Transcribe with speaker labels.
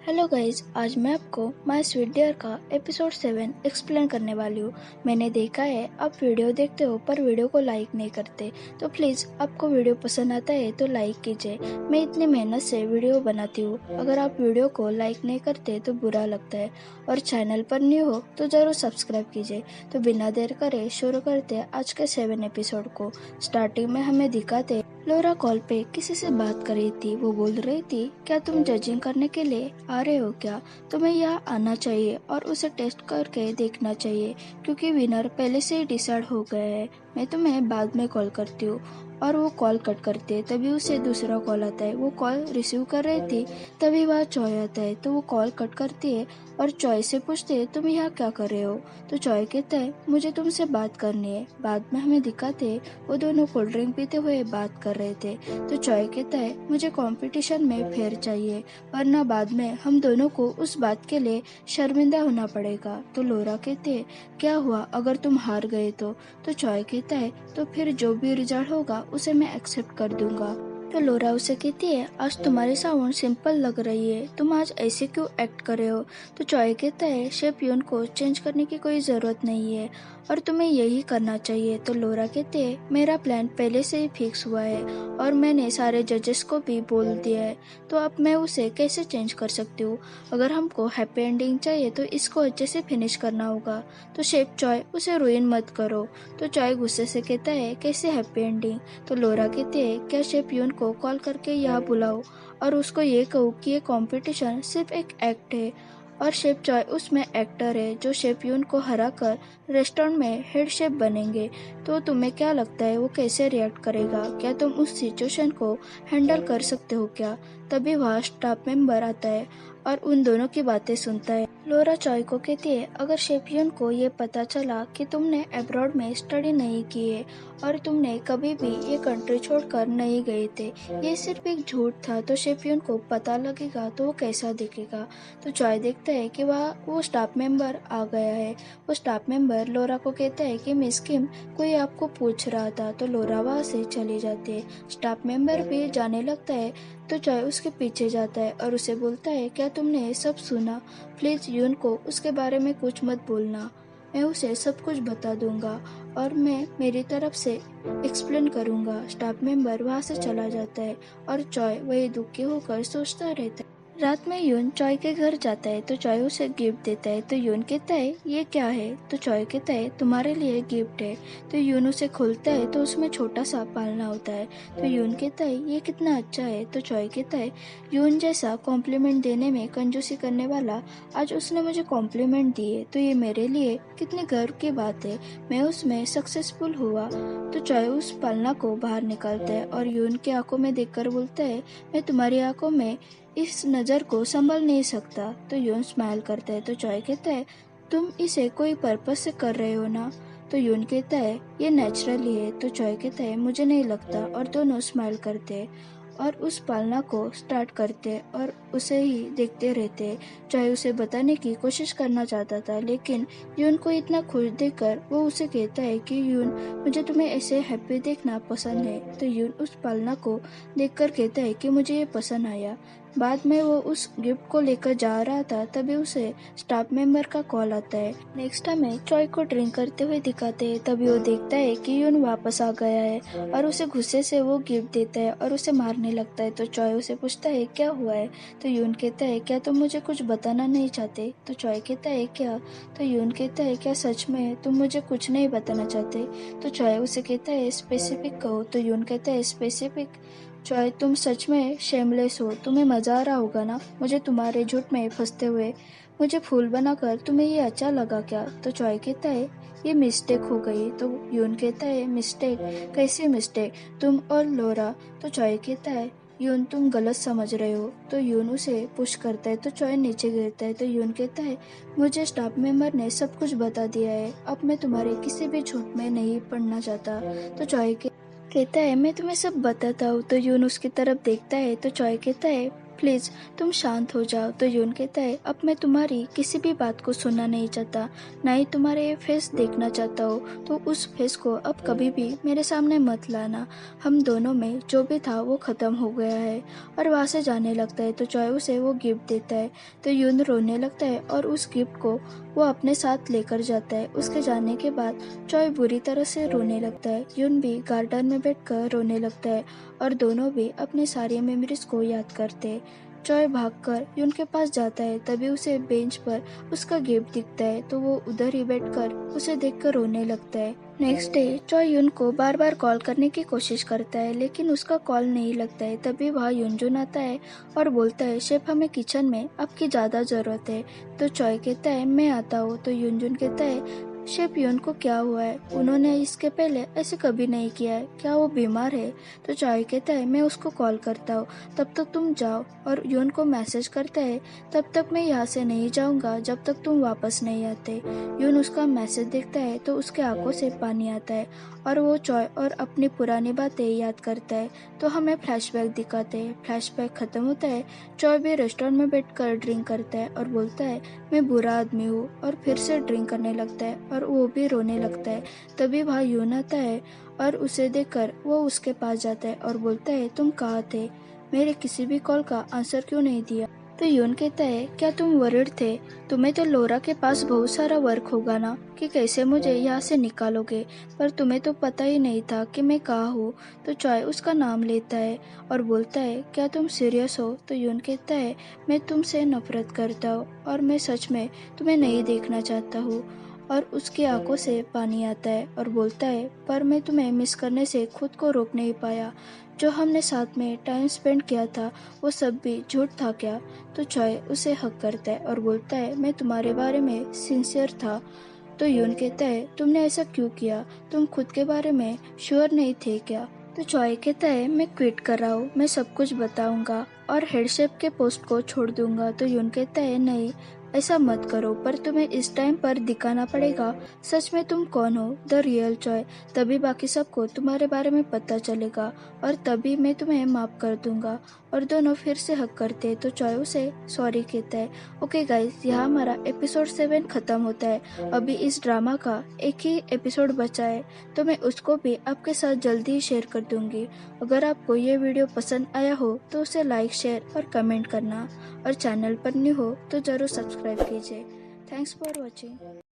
Speaker 1: Hello guys, आज मैं आपको माय स्वीट डियर का एपिसोड 7 एक्सप्लेन करने वाली हूँ। मैंने देखा है आप वीडियो देखते हो पर वीडियो को लाइक नहीं करते, तो प्लीज़ आपको वीडियो पसंद आता है तो लाइक कीजिए। मैं इतनी मेहनत से वीडियो बनाती हूँ, अगर आप वीडियो को लाइक नहीं करते तो बुरा लगता है। और चैनल पर न्यू हो तो ज़रूर सब्सक्राइब कीजिए। तो बिना देर करे शुरू करते हैं आज के 7 एपिसोड को। स्टार्टिंग में हमें दिखाते लोरा कॉल पे किसी से बात कर रही थी। वो बोल रही थी, क्या तुम जजिंग करने के लिए आ रहे हो क्या? तुम्हें यहाँ आना चाहिए और उसे टेस्ट करके देखना चाहिए, क्योंकि विनर पहले से ही डिसाइड हो गया है। मैं तुम्हें बाद में कॉल करती हूँ। और वो कॉल कट करती है, तभी उसे दूसरा कॉल आता है। वो कॉल रिसीव कर रही थी, तभी वहाँ चॉय आता है। तो वो कॉल कट करती है और चॉय से पूछते है, तुम यहाँ क्या कर रहे हो? तो चॉय कहता है, मुझे तुमसे बात करनी है। बाद में हमें दिखाते वो दोनों कोल्ड ड्रिंक पीते हुए बात कर रहे थे। तो चॉय कहता है, मुझे कंपटीशन में फेयर चाहिए, वरना बाद में हम दोनों को उस बात के लिए शर्मिंदा होना पड़ेगा। तो लोरा कहते है, क्या हुआ अगर तुम हार गए तो? चॉय कहता है, तो फिर जो भी रिजल्ट होगा उसे मैं एक्सेप्ट कर दूंगा। तो लोरा उसे कहती है, आज तुम्हारी साउंड सिंपल लग रही है, तुम आज ऐसे क्यों एक्ट कर रहे हो? तो चॉय कहता है, शेफ यून को चेंज करने की कोई ज़रूरत नहीं है और तुम्हें यही करना चाहिए। तो लोरा कहते हैं, मेरा प्लान पहले से ही फिक्स हुआ है और मैंने सारे जजेस को भी बोल दिया है, तो अब मैं उसे कैसे चेंज कर सकती हूँ? अगर हमको हैप्पी एंडिंग चाहिए तो इसको अच्छे से फिनिश करना होगा। तो शेफ चॉय, उसे रुइन मत करो। तो चॉय गुस्से से कहता है, कैसे हैप्पी एंडिंग? तो लोरा कहते हैं, क्या शेफ यून को कॉल करके यहाँ बुलाओ और उसको ये कहो कि ये कंपटीशन सिर्फ एक एक्ट है और शेफ चॉय उसमें एक्टर है जो शेफ यून को हराकर रेस्टोरेंट में हेड शेफ बनेंगे। तो तुम्हें क्या लगता है वो कैसे रिएक्ट करेगा? क्या तुम उस सिचुएशन को हैंडल कर सकते हो क्या? तभी वहाँ स्टाफ मेंबर आता है और उन दोनों की बातें सुनता है। लोरा चॉय को कहती है, अगर शेफ यून को ये पता चला कि तुमने अब्रॉड में स्टडी नहीं की है और तुमने कभी भी ये कंट्री छोड़कर नहीं गए थे, ये सिर्फ एक झूठ था, तो शेफ यून को पता लगेगा तो वो कैसा दिखेगा? तो चॉय देखता है कि वो स्टाफ मेंबर आ गया है। वो स्टाफ मेंबर लोरा को कहता है कि मिस किम, कोई आपको पूछ रहा था। तो लोरा वहाँ से चली जाती है। स्टाफ मेंबर भी जाने लगता है तो चॉय उसके पीछे जाता है और उसे बोलता है, क्या तुमने ये सब सुना? प्लीज यून को उसके बारे में कुछ मत बोलना, मैं उसे सब कुछ बता दूंगा और मैं मेरी तरफ से एक्सप्लेन करूंगा। स्टाफ मेंबर वहाँ से चला जाता है और चॉय वही दुखी होकर सोचता रहता है। रात में यून चॉय के घर जाता है तो चॉय उसे गिफ्ट देता है। तो यून कहता है, ये क्या है? तो चॉय कहता है, तुम्हारे लिए गिफ्ट है। तो यून उसे खोलता है तो उसमें छोटा सा पालना होता है। तो यून कहता है, ये कितना अच्छा है। तो चॉय कहता है, यून जैसा कॉम्प्लीमेंट देने में कंजूसी करने वाला आज उसने मुझे कॉम्प्लीमेंट दिए, तो ये मेरे लिए कितनी गर्व की बात है। मैं उसमें सक्सेसफुल हुआ। तो चॉय उस पालना को बाहर निकालता है और यून की आंखों में देखकर बोलता है, मैं तुम्हारी आंखों में इस नज़र को संभल नहीं सकता। तो यून स्माइल करता है। तो चॉय कहता है, तुम इसे कोई पर्पस से कर रहे हो ना? तो यून कहता है, ये नेचुरली है। तो चॉय कहता है, मुझे नहीं लगता। और दोनों स्माइल करते हैं और उस पालना को स्टार्ट करते हैं और उसे ही देखते रहते हैं। चॉय उसे बताने की कोशिश करना चाहता था, लेकिन यून को इतना खुश देखकर वो उसे कहता है कि यून, मुझे तुम्हें ऐसे हैप्पी देखना पसंद है। तो यून उस पालना को देखकर कहता है कि मुझे ये पसंद आया। बाद में वो उस गिफ्ट को लेकर जा रहा था, तभी उसे स्टाफ मेंबर का कॉल आता है। नेक्स्ट हमें चॉय को ड्रिंक करते हुए दिखाते हैं। तभी वो देखता है कि यून वापस आ गया है और उसे गुस्से से वो गिफ्ट देता है और उसे मारने लगता है। तो चॉय उसे पूछता है, क्या हुआ है? तो यून कहता है, क्या तुम मुझे कुछ बताना नहीं चाहते? तो चॉय कहता है, क्या? तो यून कहता है, क्या सच में तुम मुझे कुछ नहीं बताना चाहते? तो चॉय उसे कहता है, स्पेसिफिक कहो। तो यून कहता है, स्पेसिफिक? चॉय, तुम सच में शेमलेस हो, तुम्हें मजा आ रहा होगा ना मुझे तुम्हारे झूठ में फंसते हुए। मुझे फूल बनाकर तुम्हें ये अच्छा लगा क्या? तो चॉय कहता है, ये मिस्टेक हो गई। तो यून कहता है, मिस्टेक? कैसी मिस्टेक? तुम और लोरा? तो चॉय कहता है, यून, तुम गलत समझ रहे हो। तो यून उसे पुश करता है तो चॉय नीचे गिरता है। तो यून कहता है, मुझे स्टाफ मेंबर ने सब कुछ बता दिया है, अब मैं तुम्हारे किसी भी झूठ में नहीं पड़ना चाहता। तो चॉय कहता है, मैं तुम्हें सब बताता हूँ। तो यून उसकी तरफ देखता है तो चॉय कहता है, प्लीज़ तुम शांत हो जाओ। तो यून कहता है अब मैं तुम्हारी किसी भी बात को सुनना नहीं चाहता, ना ही तुम्हारे ये फेस देखना चाहता हो। तो उस फेस को अब कभी भी मेरे सामने मत लाना। हम दोनों में जो भी था वो ख़त्म हो गया है। और वहाँ से जाने लगता है तो चॉय उसे वो गिफ्ट देता है। तो यून रोने लगता है और उस गिफ्ट को वो अपने साथ लेकर जाता है। उसके जाने के बाद चॉय बुरी तरह से रोने लगता है। यून भी गार्डन में बैठकर रोने लगता है और दोनों भी अपनी सारी मेमोरीज को याद करते हैं। चॉय भागकर यून के पास जाता है, तभी उसे बेंच पर उसका गिफ्ट दिखता है तो वो उधर ही बैठकर उसे देखकर रोने लगता है। नेक्स्ट डे चॉय यून को बार बार कॉल करने की कोशिश करता है, लेकिन उसका कॉल नहीं लगता है। तभी वहाँ यूनजुन आता है और बोलता है शेफ हमें किचन में आपकी ज़्यादा ज़रूरत है। तो चॉय कहता है मैं आता हूँ। तो यूनजुन कहता है शेफ यून को क्या हुआ है, उन्होंने इसके पहले ऐसे कभी नहीं किया है, क्या वो बीमार है। तो चॉय कहता है मैं उसको कॉल करता हूँ, तब तक तुम जाओ। और यून को मैसेज करता है तब तक मैं यहाँ से नहीं जाऊँगा जब तक तुम वापस नहीं आते। यून उसका मैसेज देखता है तो उसके आंखों से पानी आता है और वो चॉय और अपनी पुरानी बातें याद करता है। तो हमें फ्लैशबैक दिखाते हैं। फ्लैशबैक खत्म होता है, चॉय भी रेस्टोरेंट में बैठकर ड्रिंक करता है और बोलता है मैं बुरा आदमी हूँ, और फिर से ड्रिंक करने लगता है और वो भी रोने लगता है। तभी वहाँ यून आता है और उसे देखकर वो उसके पास जाता है और बोलता है तुम कहाँ थे, मेरे किसी भी कॉल का आंसर क्यों नहीं दिया। तो यून कहता है क्या तुम वरिड थे, तुम्हें तो लोरा के पास बहुत सारा वर्क होगा ना कि कैसे मुझे यहाँ से निकालोगे, पर तुम्हें तो पता ही नहीं था कि मैं कहाँ हूँ। तो चॉय उसका नाम लेता है और बोलता है क्या तुम सीरियस हो। तो यून कहता है मैं तुमसे नफरत करता हूँ और मैं सच में तुम्हें नहीं देखना चाहता हूँ। और उसकी आंखों से पानी आता है और बोलता है पर मैं तुम्हें मिस करने से खुद को रोक नहीं पाया। जो हमने साथ में टाइम स्पेंड किया था वो सब भी झूठ था क्या। तो चॉय उसे हक करता है और बोलता है मैं तुम्हारे बारे में सिंसियर था। तो यून कहता है तुमने ऐसा क्यों किया, तुम खुद के बारे में श्योर नहीं थे क्या। तो चॉय कहता है मैं क्विट कर रहा हूँ, मैं सब कुछ बताऊंगा और हेड शेफ के पोस्ट को छोड़ दूंगा। तो यून कहता है नहीं ऐसा मत करो, पर तुम्हें इस टाइम पर दिखाना पड़ेगा सच में तुम कौन हो, द रियल चॉय। तभी बाकी सबको तुम्हारे बारे में पता चलेगा और तभी मैं तुम्हें माफ कर दूंगा। और दोनों फिर से हक करते हैं तो चॉय उसे सॉरी कहता है। ओके गाइस, यहाँ हमारा एपिसोड 7 खत्म होता है। अभी इस ड्रामा का एक ही एपिसोड बचा है तो मैं उसको भी आपके साथ जल्दी ही शेयर कर दूंगी। अगर आपको ये वीडियो पसंद आया हो तो उसे लाइक शेयर और कमेंट करना, और चैनल पर न्यू हो तो जरूर सब्सक्राइब कीजिए। Thanks for watching.